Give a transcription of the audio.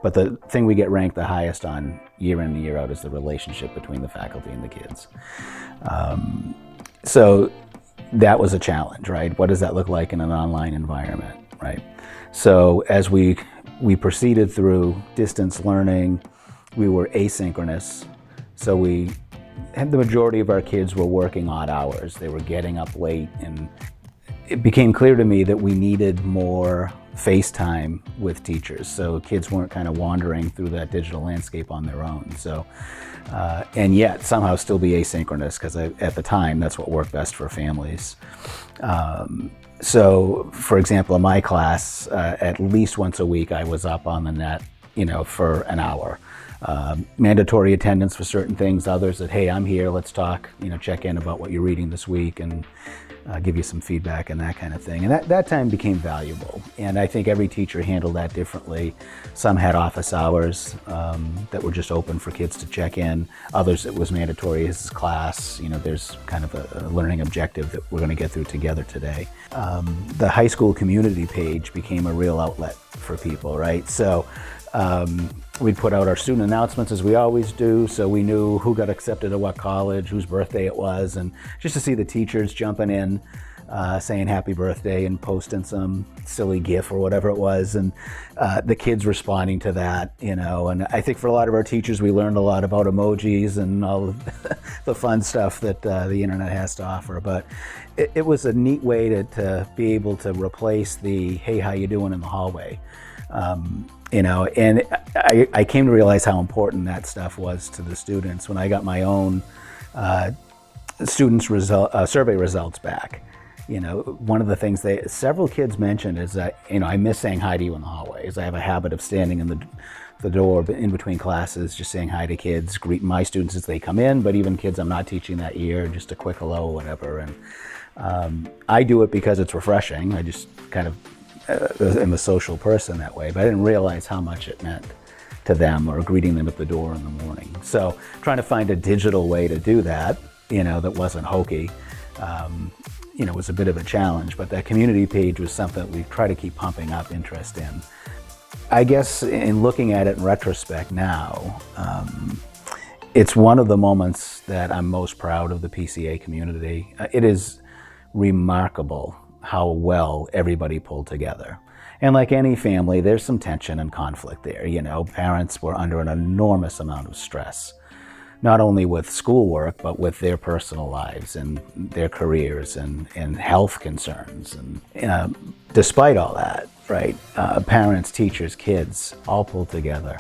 But the thing we get ranked the highest on year in and year out is the relationship between the faculty and the kids. So that was a challenge, right? What does that look like in an online environment, right? So as we proceeded through distance learning, we were asynchronous. So we had the majority of our kids were working odd hours. They were getting up late, and it became clear to me that we needed more face time with teachers, so kids weren't kind of wandering through that digital landscape on their own. So, and yet somehow still be asynchronous, because at the time that's what worked best for families. So, for example, in my class, at least once a week I was up on the net, for an hour. Mandatory attendance for certain things, others that, hey, I'm here, let's talk, check in about what you're reading this week, and give you some feedback and that kind of thing. And that time became valuable. And I think every teacher handled that differently. Some had office hours that were just open for kids to check in. Others, it was mandatory as class. There's kind of a learning objective that we're going to get through together today. The high school community page became a real outlet for people, right? So we'd put out our student announcements, as we always do, so we knew who got accepted at what college, whose birthday it was, and just to see the teachers jumping in, saying happy birthday and posting some silly GIF or whatever it was, and the kids responding to that, and I think for a lot of our teachers, we learned a lot about emojis and all of the fun stuff that the internet has to offer. But it was a neat way to be able to replace the, hey, how you doing in the hallway? And I came to realize how important that stuff was to the students when I got my own students' survey results back. One of the things several kids mentioned is that, I miss saying hi to you in the hallways. I have a habit of standing in the door in between classes, just saying hi to kids, greeting my students as they come in, but even kids I'm not teaching that year, just a quick hello, whatever. And I do it because it's refreshing. I just kind of I'm a social person that way, but I didn't realize how much it meant to them, or greeting them at the door in the morning. So trying to find a digital way to do that, that wasn't hokey, was a bit of a challenge, but that community page was something that we try to keep pumping up interest in. I guess in looking at it in retrospect now, it's one of the moments that I'm most proud of the PCA community. It is remarkable how well everybody pulled together. And like any family, there's some tension and conflict there. Parents were under an enormous amount of stress, not only with schoolwork, but with their personal lives and their careers and health concerns. And despite all that, right, parents, teachers, kids all pulled together